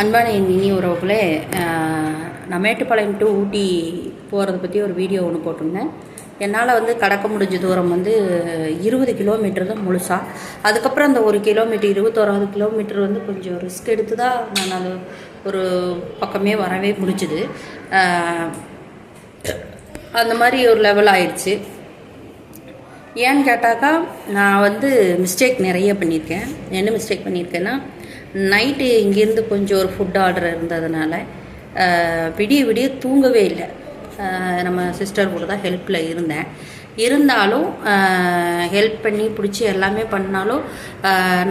அன்பான என் இனி உறவுகளே, நான் மேட்டுப்பாளையம் டு ஊட்டி போகிறத பற்றி ஒரு வீடியோ ஒன்று போட்டிருந்தேன். என்னால் கடக்க முடிஞ்ச தூரம் 20 கிலோமீட்டர் தான் முழுசாக. அதுக்கப்புறம் அந்த 1 கிலோமீட்டர் 21வது கிலோமீட்டர் கொஞ்சம் ரிஸ்க் எடுத்து தான் நான் அது ஒரு பக்கமே வரவே முடிஞ்சுது. அந்த மாதிரி ஒரு லெவல் ஆயிடுச்சு. ஏன்னு கேட்டாக்கா, நான் மிஸ்டேக் நிறைய பண்ணியிருக்கேன். என்ன மிஸ்டேக் பண்ணியிருக்கேன்னா, நைட்டு இங்கேருந்து கொஞ்சம் ஒரு ஃபுட் ஆர்டர் இருந்ததுனால விடிய விடிய தூங்கவே இல்லை. நம்ம சிஸ்டர் கூட தான் ஹெல்ப்பில் இருந்தாலும் ஹெல்ப் பண்ணி பிடிச்சி எல்லாமே பண்ணாலும்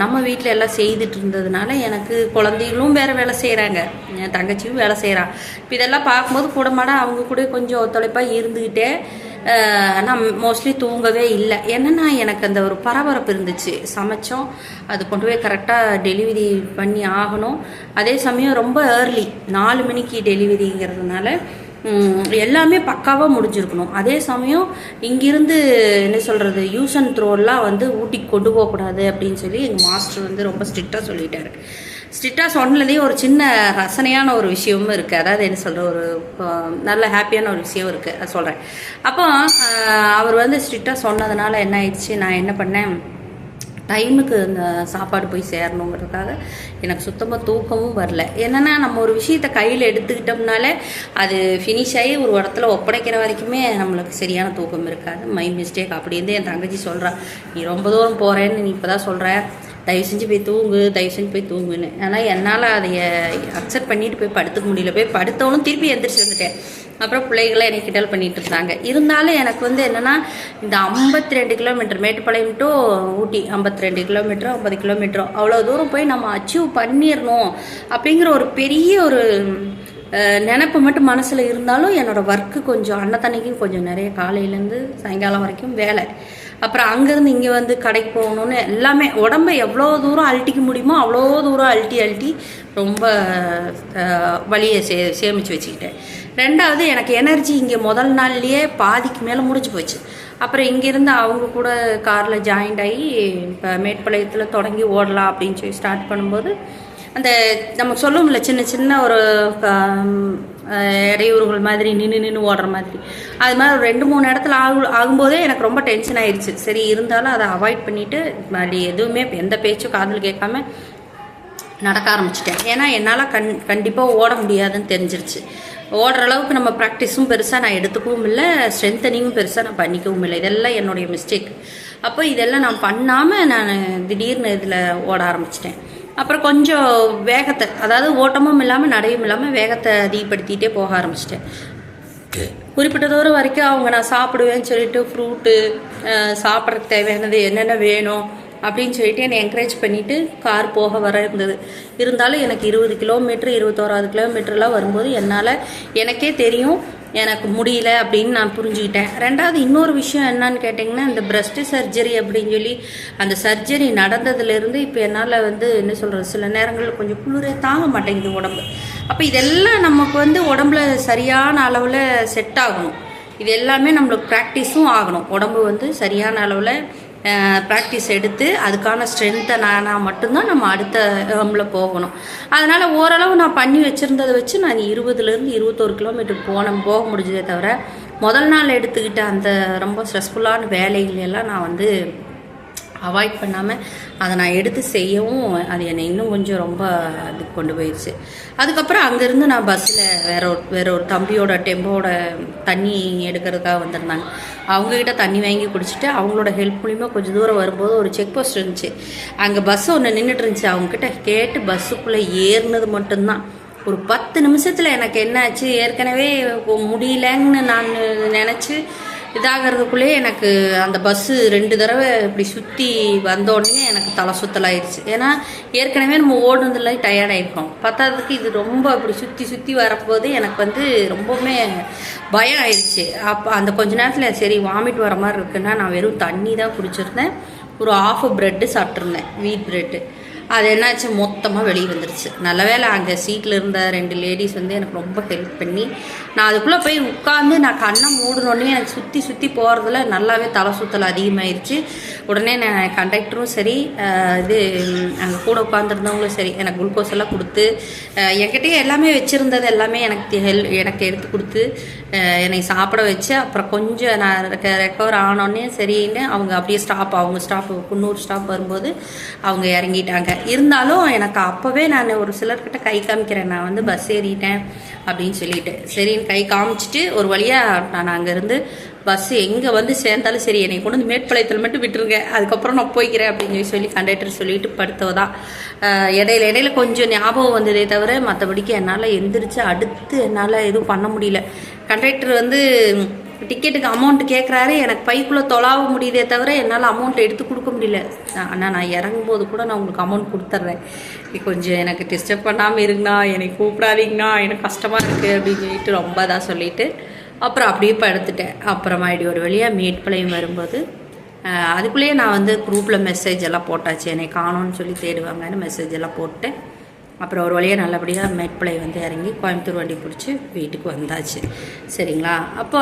நம்ம வீட்டில் எல்லாம் செய்துட்டு இருந்ததுனால எனக்கு குழந்தைகளும் வேறு வேலை செய்கிறாங்க, என் தங்கச்சியும் வேலை செய்கிறான். இப்போ இதெல்லாம் பார்க்கும்போது கூடமாட அவங்க கூட கொஞ்சம் ஒத்துழைப்பாக இருந்துக்கிட்டே நான் மோஸ்ட்லி தூங்கவே இல்லை. என்னென்னா எனக்கு அந்த ஒரு பரபரப்பு இருந்துச்சு. சமைச்சோம், அது கொண்டு போய் கரெக்டாக டெலிவரி பண்ணி ஆகணும். அதே சமயம் ரொம்ப ஏர்லி 4 மணிக்கு டெலிவரிங்கிறதுனால எல்லாமே பக்காவாக முடிஞ்சிருக்கணும். அதே சமயம் இங்கிருந்து என்ன சொல்கிறது, யூஸ் அண்ட் த்ரோலாம் ஊட்டிக்கு கொண்டு போகக்கூடாது அப்படின்னு சொல்லி எங்கள் மாஸ்டர் ரொம்ப ஸ்ட்ரிக்டாக சொல்லிட்டாரு. ஸ்ட்ரிக்டாக சொன்னதே ஒரு சின்ன ரசனையான ஒரு விஷயமும் இருக்குது. அதாவது என்ன சொல்கிற, ஒரு நல்ல ஹாப்பியான ஒரு விஷயம் இருக்குது, அது சொல்கிறேன். அப்போ அவர் ஸ்ட்ரிக்டாக சொன்னதுனால என்ன ஆயிடுச்சு, நான் என்ன பண்ணேன், டைமுக்கு அந்த சாப்பாடு போய் சேரணுங்கிறதுக்காக எனக்கு சுத்தமாக தூக்கமும் வரல. என்னென்னா, நம்ம ஒரு விஷயத்தை கையில் எடுத்துக்கிட்டோம்னாலே அது ஃபினிஷ் ஆகி ஒரு இடத்துல ஒப்படைக்கிற வரைக்குமே நம்மளுக்கு சரியான தூக்கம் இருக்காது. மை மிஸ்டேக் அப்படின்னு என் தங்கச்சி சொல்கிறா. நீ ரொம்ப தூரம் போகிறேன்னு நீ இப்போ தான் சொல்கிற, தயவு செஞ்சு போய் தூங்குன்னு. ஆனால் என்னால் அதை அக்செப்ட் பண்ணிட்டு போய் படுத்துக்க முடியல. போய் படுத்தவனும் திருப்பி எந்திரிச்சு வந்துட்டேன். அப்புறம் பிள்ளைகளை என்னை கிண்டல் பண்ணிட்டு இருந்தாங்க. இருந்தாலும் எனக்கு என்னென்னா, இந்த 52 கிலோமீட்டர் மேட்டுப்பாளையம் டு ஊட்டி 52 கிலோமீட்டரோ 50 கிலோமீட்டரோ அவ்வளோ தூரம் போய் நம்ம அச்சீவ் பண்ணிடணும் அப்படிங்கிற ஒரு பெரிய ஒரு நினப்பு மட்டும் மனசில் இருந்தாலும், என்னோடய ஒர்க்கு கொஞ்சம் அன்னத்தன்னைக்கும் கொஞ்சம் நிறைய காலையிலேருந்து சாயங்காலம் வரைக்கும் வேலை. அப்புறம் அங்கேருந்து இங்கே கடைக்கு போகணுன்னு எல்லாமே உடம்பை எவ்வளோ தூரம் அழட்டிக்க முடியுமோ அவ்வளோ தூரம் அழட்டி ரொம்ப வலியை சேமித்து வச்சுக்கிட்டேன். ரெண்டாவது, எனக்கு எனர்ஜி இங்கே முதல் நாள்லேயே பாதிக்கு மேலே முடிஞ்சு போச்சு. அப்புறம் இங்கேருந்து அவங்க கூட காரில் ஜாயிண்ட் ஆகி இப்போ மேட்டுப்பாளையத்தில் தொடங்கி ஓடலாம் அப்படின்னு சொல்லி ஸ்டார்ட் பண்ணும்போது, அந்த நம்ம சொல்லுவோம்ல சின்ன சின்ன ஒரு இடையூறுகள் மாதிரி நின்று ஓடுற மாதிரி, அது மாதிரி ஒரு 2-3 இடத்துல ஆகும்போதே எனக்கு ரொம்ப டென்ஷன் ஆயிடுச்சு. சரி, இருந்தாலும் அதை அவாய்ட் பண்ணிவிட்டு மறுபடி எதுவுமே எந்த பேச்சும் காதில் கேட்காம நடக்க ஆரம்பிச்சிட்டேன். ஏன்னா என்னால் கண்டிப்பாக ஓட முடியாதுன்னு தெரிஞ்சிருச்சு. ஓடுற அளவுக்கு நம்ம ப்ராக்டிஸும் பெருசாக நான் எடுத்துக்கவும் இல்லை, ஸ்ட்ரென்த்தனிங்கும் பெருசாக நான் பண்ணிக்கவும் இல்லை. இதெல்லாம் என்னுடைய மிஸ்டேக். அப்போ இதெல்லாம் நான் பண்ணாமல் நான் திடீர்னு இதில் ஓட ஆரம்பிச்சிட்டேன். அப்புறம் கொஞ்சம் வேகத்தை, அதாவது ஓட்டமும் இல்லாமல் நடையும் இல்லாமல் வேகத்தை அதிகப்படுத்திகிட்டே போக ஆரம்பிச்சிட்டேன். குறிப்பிட்ட தூரம் வரைக்கும் அவங்க நான் சாப்பிடுவேன்னு சொல்லிட்டு ஃப்ரூட்டு சாப்பிட்றதுக்கு தேவையானது என்னென்ன வேணும் அப்படின்னு சொல்லிட்டு என்னை என்கரேஜ் பண்ணிவிட்டு கார் போக வர இருந்தது. இருந்தாலும் எனக்கு 20 கிலோமீட்டர் 21வது கிலோமீட்டர்லாம் வரும்போது எனக்கே தெரியும் எனக்கு முடியல அப்படின்னு நான் புரிஞ்சுக்கிட்டேன். ரெண்டாவது, இன்னொரு விஷயம் என்னன்னு கேட்டிங்கன்னா, இந்த பிரஸ்ட் சர்ஜரி அப்படின்னு சொல்லி அந்த சர்ஜரி நடந்ததுலேருந்து இப்போ என்னால் என்ன சொல்கிறது, சில நேரங்களில் கொஞ்சம் குளிரே தாங்க மாட்டேங்குது உடம்பு. அப்போ இதெல்லாம் நமக்கு உடம்புல சரியான அளவில் செட் ஆகணும். இது எல்லாமே நம்மளுக்கு ப்ராக்டிஸும் ஆகணும். உடம்பு சரியான அளவில் ப்ராக்டிஸ் எடுத்து அதுக்கான ஸ்ட்ரென்த்தை நான் மட்டும்தான் நம்ம அடுத்த இடம்ல போகணும். அதனால் ஓரளவு நான் பண்ணி வச்சுருந்ததை வச்சு நான் 20லேருந்து 21 கிலோமீட்டர் போக முடிஞ்சதே தவிர, முதல் நாள் எடுத்துக்கிட்ட அந்த ரொம்ப ஸ்ட்ரெஸ்ஃபுல்லான வேலைகள் எல்லாம் நான் அவாய்ட் பண்ணாமல் அதை நான் எடுத்து செய்யவும் அது என்னை இன்னும் கொஞ்சம் ரொம்ப இதுக்கு கொண்டு போயிடுச்சு. அதுக்கப்புறம் அங்கேருந்து நான் பஸ்ஸில் வேற ஒரு தம்பியோட டெம்போட தண்ணி எடுக்கிறதுக்காக வந்திருந்தாங்க. அவங்கக்கிட்ட தண்ணி வாங்கி குடிச்சிட்டு அவங்களோட ஹெல்ப் மூலிமா கொஞ்சம் தூரம் வரும்போது ஒரு செக் போஸ்ட் இருந்துச்சு. அங்கே பஸ்ஸு ஒன்று நின்றுட்டு இருந்துச்சு. அவங்கக்கிட்ட கேட்டு பஸ்ஸுக்குள்ளே ஏறினது மட்டும்தான் ஒரு 10 நிமிஷத்தில் எனக்கு என்ன ஆச்சு, ஏற்கனவே முடியலன்னு நான் நினச்சி இதாகிறதுக்குள்ளே எனக்கு அந்த பஸ்ஸு 2 தடவை இப்படி சுற்றி வந்தோடனே எனக்கு தலை சுற்றலாயிடுச்சு. ஏன்னா ஏற்கனவே நம்ம ஓடுனதில் டயர்டாயிருக்கோம். பத்தாததுக்கு இது ரொம்ப அப்படி சுற்றி வரப்போது எனக்கு ரொம்பவுமே பயம் ஆயிடுச்சு. அப்போ அந்த கொஞ்ச நேரத்தில் சரி வாமிட் வர மாதிரி இருக்குன்னா நான் வெறும் தண்ணி தான் குடிச்சிருந்தேன். ஒரு 1/2 ப்ரெட்டு சாப்பிட்ருந்தேன், வீட் ப்ரெட்டு. அது என்னாச்சு, மொத்தமாக வெளியே வந்துருச்சு. நல்ல வேளை அங்கே சீட்டில் இருந்த 2 லேடிஸ் வந்து எனக்கு ரொம்ப ஹெல்ப் பண்ணி, நான் அதுக்குள்ளே போய் உட்காந்து நான் கண்ணை மூடணுன்னே எனக்கு சுற்றி சுற்றி போகிறதுல நல்லாவே தலை சுற்றல் அதிகமாகிடுச்சு. உடனே நான் கண்டக்டரும் சரி, இது அங்கே கூட உட்காந்துருந்தவங்களும் சரி, எனக்கு குளுக்கோஸ் எல்லாம் கொடுத்து, என்கிட்டயே எல்லாமே வச்சுருந்தது எல்லாமே எனக்கு எடுத்து கொடுத்து என்னை சாப்பிட வச்சு, அப்புறம் கொஞ்சம் நான் ரெக்கவர் ஆனோடனே சரின்னு அவங்க அப்படியே அவங்க ஸ்டாப் குன்னூர் ஸ்டாப் வரும்போது அவங்க இறங்கிட்டாங்க. இருந்தாலும் எனக்கு அப்போவே நான் ஒரு சிலர்கிட்ட கை காமிக்கிறேன், நான் வந்து பஸ் ஏறிட்டேன் அப்படின்னு சொல்லிட்டு. சரின்னு கை காமிச்சிட்டு ஒரு வழியாக நான் அங்கேருந்து பஸ் எங்கே வந்து சேர்ந்தாலும் சரி என்னை கொண்டு வந்து மேட்டுப்பாளையத்தில் மட்டும் விட்டுருங்க, அதுக்கப்புறம் நான் போய்க்கிறேன் அப்படின்னு சொல்லி கண்டக்டர் சொல்லிட்டு படுத்தவதான். இடையில கொஞ்சம் ஞாபகம் வந்ததே தவிர மற்றபடிக்கு என்னால் எந்திரிச்சு அடுத்து என்னால் எதுவும் பண்ண முடியல. கண்டக்டர் வந்து டிக்கெட்டுக்கு அமௌண்ட் கேட்குறாரு, எனக்கு பைக்குள்ளே தொலாவ முடியுதே தவிர என்னால் அமௌண்ட் எடுத்து கொடுக்க முடியல. ஆனால் நான் இறங்கும்போது கூட நான் உங்களுக்கு அமௌண்ட் கொடுத்துட்றேன், கொஞ்சம் எனக்கு டிஸ்டர்ப் பண்ணாமல் இருங்கண்ணா, என்னை கூப்பிடாதீங்கண்ணா, எனக்கு கஷ்டமாக இருக்குது அப்படின்னு சொல்லிட்டு ரொம்ப தான் சொல்லிவிட்டு அப்புறம் அப்படியே படுத்துட்டேன். அப்புறமா ஒரு வழியாக மேட்டுப்பாளையம் வரும்போது அதுக்குள்ளேயே நான் வந்து குரூப்பில் மெசேஜ் எல்லாம் போட்டாச்சு, என்னை காணோன்னு சொல்லி தேடுவாங்கன்னு மெசேஜ் எல்லாம் போட்டு அப்புறம் ஒரு வழியாக நல்லபடியாக மேட்டுப்பாளையம் வந்து இறங்கி கோயம்புத்தூர் வண்டி பிடிச்சி வீட்டுக்கு வந்தாச்சு. சரிங்களா? அப்போ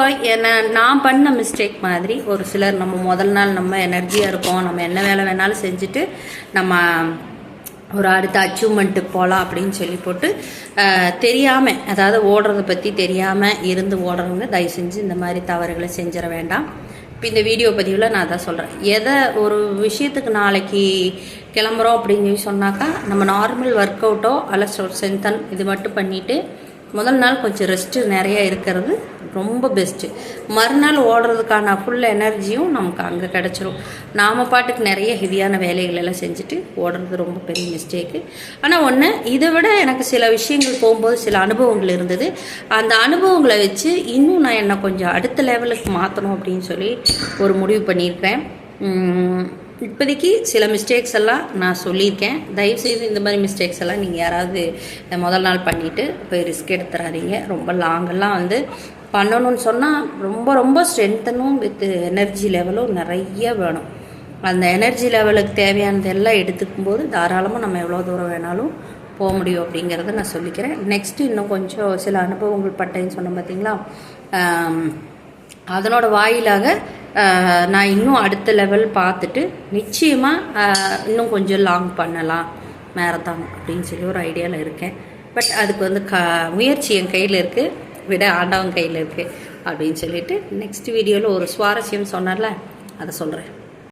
நான் பண்ண மிஸ்டேக் மாதிரி ஒரு சிலர் நம்ம முதல் நாள் நம்ம எனர்ஜியாக இருப்போம், நம்ம என்ன வேலை வேணாலும் செஞ்சுட்டு நம்ம ஒரு அடுத்த அச்சீவ்மெண்ட்டுக்கு போகலாம் அப்படின்னு சொல்லி போட்டு தெரியாமல், அதாவது ஓடுறதை பற்றி தெரியாமல் இருந்து ஓடுறவங்க தயவு செஞ்சு இந்த மாதிரி தவறுகளை செஞ்சிட வேண்டாம். இப்போ இந்த வீடியோ பதிவில் நான் தான் சொல்கிறேன், எதை ஒரு விஷயத்துக்கு நாளைக்கு கிளம்புறோம் அப்படின்னு சொல்லி சொன்னாக்கா நம்ம நார்மல் ஒர்க் அவுட்டோ அல்ல ஸ்ட்ரென்தன் இது மட்டும் பண்ணிவிட்டு முதல் நாள் கொஞ்சம் ரெஸ்ட்டு நிறையா இருக்கிறது ரொம்ப பெஸ்ட்டு. மறுநாள் ஓடுறதுக்கான ஃபுல் எனர்ஜியும் நமக்கு அங்கே கிடச்சிரும். நாம் பாட்டுக்கு நிறைய ஹெவியான வேலைகள் எல்லாம் செஞ்சுட்டு ஓடுறது ரொம்ப பெரிய மிஸ்டேக்கு. ஆனால் ஒன்று, இதை விட எனக்கு சில விஷயங்கள் போகும்போது சில அனுபவங்கள் இருந்தது. அந்த அனுபவங்களை வச்சு இன்னும் நான் என்னை கொஞ்சம் அடுத்த லெவலுக்கு மாற்றணும் அப்படின்னு சொல்லி ஒரு முடிவு பண்ணியிருக்கேன். இப்போதைக்கு சில மிஸ்டேக்ஸ் எல்லாம் நான் சொல்லியிருக்கேன். தயவுசெய்து இந்த மாதிரி மிஸ்டேக்ஸ் எல்லாம் நீங்கள் யாராவது முதல் நாள் பண்ணிவிட்டு போய் ரிஸ்க் எடுத்துறாதீங்க. ரொம்ப லாங்கெல்லாம் வந்து பண்ணணும்னு சொன்னால் ரொம்ப ரொம்ப ஸ்ட்ரென்த்தனும் வித் எனர்ஜி லெவலும் நிறைய வேணும். அந்த எனர்ஜி லெவலுக்கு தேவையானது எல்லாம் எடுத்துக்கும்போது தாராளமாக நம்ம எவ்வளோ தூரம் வேணாலும் போக முடியும் அப்படிங்கிறத நான் சொல்லிக்கிறேன். நெக்ஸ்ட்டு இன்னும் கொஞ்சம் சில அனுபவங்கள் பட்டேன்னு சொன்னேன் பார்த்தீங்களா, அதனோட வாயிலாக நான் இன்னும் அடுத்த லெவல் பார்த்துட்டு நிச்சயமாக இன்னும் கொஞ்சம் லாங் பண்ணலாம் மேரத்தான் அப்படின்னு சொல்லி ஒரு ஐடியாவில் இருக்கேன். பட் அதுக்கு வந்து முயற்சி என் கையில் இருக்குது, விட ஆண்டவன் கையில் இருக்குது அப்படின்னு சொல்லிட்டு நெக்ஸ்ட் வீடியோவில் ஒரு சுவாரஸ்யம் சொன்னார்ல அதை சொல்கிறேன்.